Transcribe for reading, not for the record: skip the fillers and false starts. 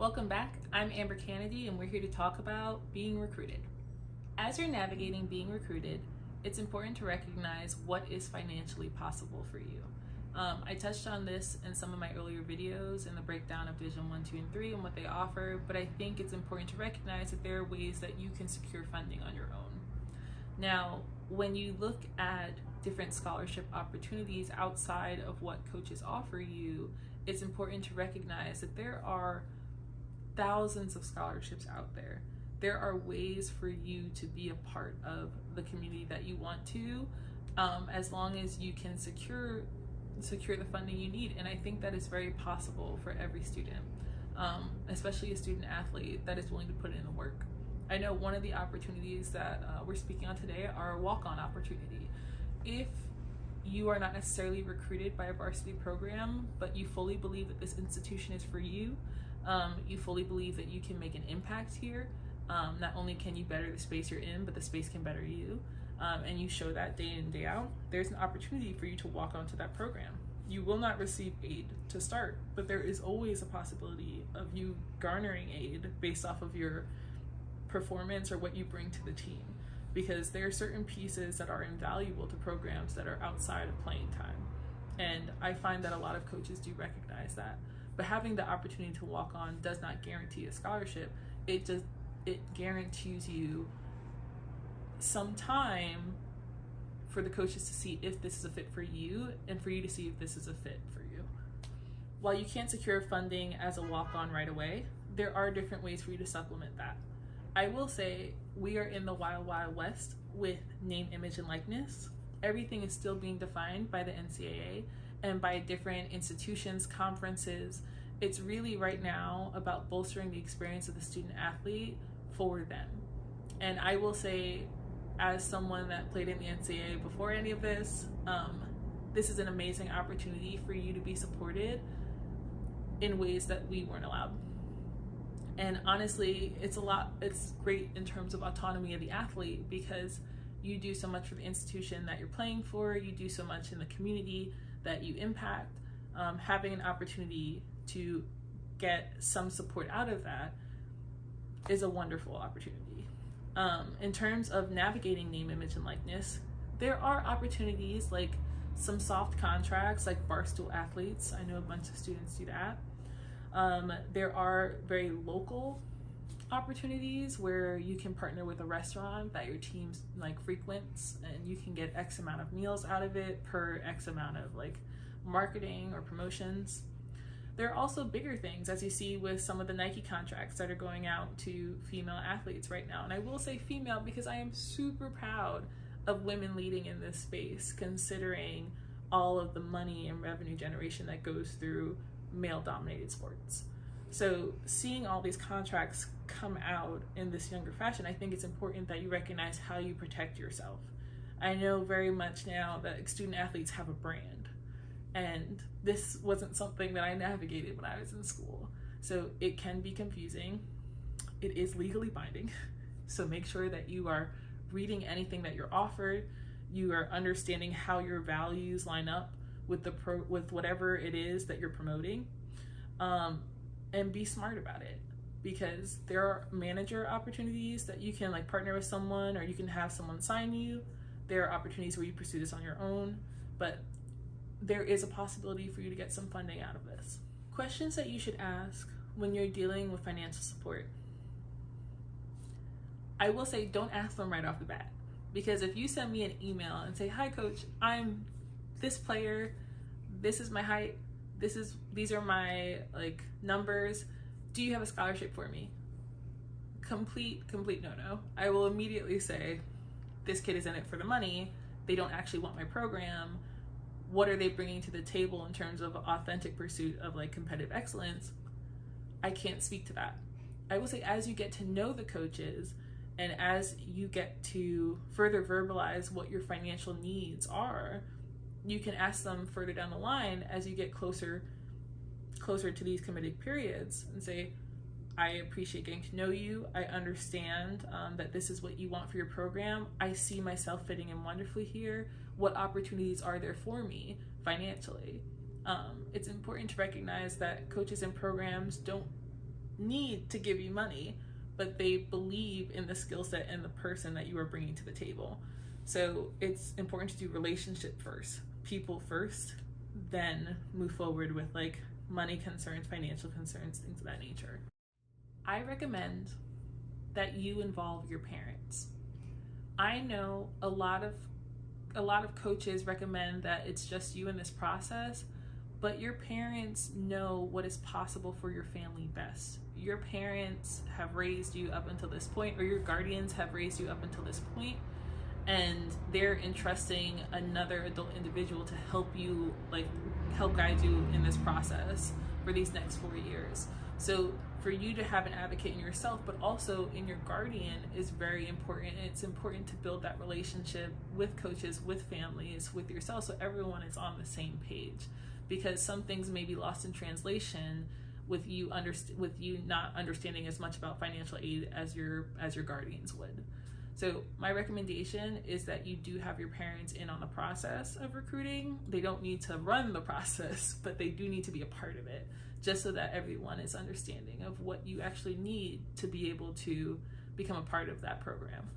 Welcome back. I'm Amber Kennedy, and we're here to talk about being recruited. As you're navigating being recruited, it's important to recognize what is financially possible for you. I touched on this in some of my earlier videos in the breakdown of Division 1, 2, and 3 and what they offer, but I think it's important to recognize that there are ways that you can secure funding on your own. Now, when you look at different scholarship opportunities outside of what coaches offer you, it's important to recognize that there are thousands of scholarships out there. There are ways for you to be a part of the community that you want to, as long as you can secure the funding you need. And I think that is very possible for every student, especially a student athlete that is willing to put in the work. I know one of the opportunities that we're speaking on today are a walk-on opportunity. If you are not necessarily recruited by a varsity program, but you fully believe that this institution is for you, you fully believe that you can make an impact here. Not only can you better the space you're in, but the space can better you, and you show that day in, day out, there's an opportunity for you to walk onto that program. You will not receive aid to start, but there is always a possibility of you garnering aid based off of your performance or what you bring to the team, because there are certain pieces that are invaluable to programs that are outside of playing time. And I find that a lot of coaches do recognize that. But having the opportunity to walk on does not guarantee a scholarship. It guarantees you some time for the coaches to see if this is a fit for you and for you to see if this is a fit for you. While you can't secure funding as a walk-on right away, there are different ways for you to supplement that. I will say we are in the wild, wild west with name, image, and likeness. Everything is still being defined by the NCAA and by different institutions, conferences. It's really right now about bolstering the experience of the student athlete for them. And I will say, as someone that played in the NCAA before any of this, this is an amazing opportunity for you to be supported in ways that we weren't allowed. And honestly, it's great in terms of autonomy of the athlete, because you do so much for the institution that you're playing for, you do so much in the community that you impact. Having an opportunity to get some support out of that is a wonderful opportunity. In terms of navigating name, image, and likeness, there are opportunities like some soft contracts like Barstool Athletes. I know a bunch of students do that. There are very local opportunities where you can partner with a restaurant that your team frequents, and you can get X amount of meals out of it per X amount of marketing or promotions. There are also bigger things, as you see with some of the Nike contracts that are going out to female athletes right now. And I will say female because I am super proud of women leading in this space, considering all of the money and revenue generation that goes through male-dominated sports. So seeing all these contracts come out in this younger fashion, I think it's important that you recognize how you protect yourself. I know very much now that student athletes have a brand, and this wasn't something that I navigated when I was in school. So it can be confusing. It is legally binding. So make sure that you are reading anything that you're offered. You are understanding how your values line up with with whatever it is that you're promoting, and be smart about it, because there are manager opportunities that you can partner with someone, or you can have someone sign you. There are opportunities where you pursue this on your own, but there is a possibility for you to get some funding out of this. Questions that you should ask when you're dealing with financial support. I will say, don't ask them right off the bat, because if you send me an email and say, "Hi coach, I'm this player, this is my height, these are my numbers, do you have a scholarship for me?" Complete no. I will immediately say, this kid is in it for the money. They don't actually want my program. What are they bringing to the table in terms of authentic pursuit of competitive excellence? I can't speak to that. I will say, as you get to know the coaches and as you get to further verbalize what your financial needs are, you can ask them further down the line as you get closer to these committed periods and say, "I appreciate getting to know you. I understand that this is what you want for your program. I see myself fitting in wonderfully here. What opportunities are there for me financially?" It's important to recognize that coaches and programs don't need to give you money, but they believe in the skill set and the person that you are bringing to the table. So it's important to do relationship first, people first, then move forward with like money concerns, financial concerns, things of that nature. I recommend that you involve your parents. I know a lot of coaches recommend that it's just you in this process, but your parents know what is possible for your family best. Your parents have raised you up until this point, or your guardians have raised you up until this point, and they're entrusting another adult individual to help you, like help guide you in this process for these next 4 years. So for you to have an advocate in yourself, but also in your guardian, is very important. And it's important to build that relationship with coaches, with families, with yourself, so everyone is on the same page. Because some things may be lost in translation with you not understanding as much about financial aid as your guardians would. So my recommendation is that you do have your parents in on the process of recruiting. They don't need to run the process, but they do need to be a part of it, just so that everyone is understanding of what you actually need to be able to become a part of that program.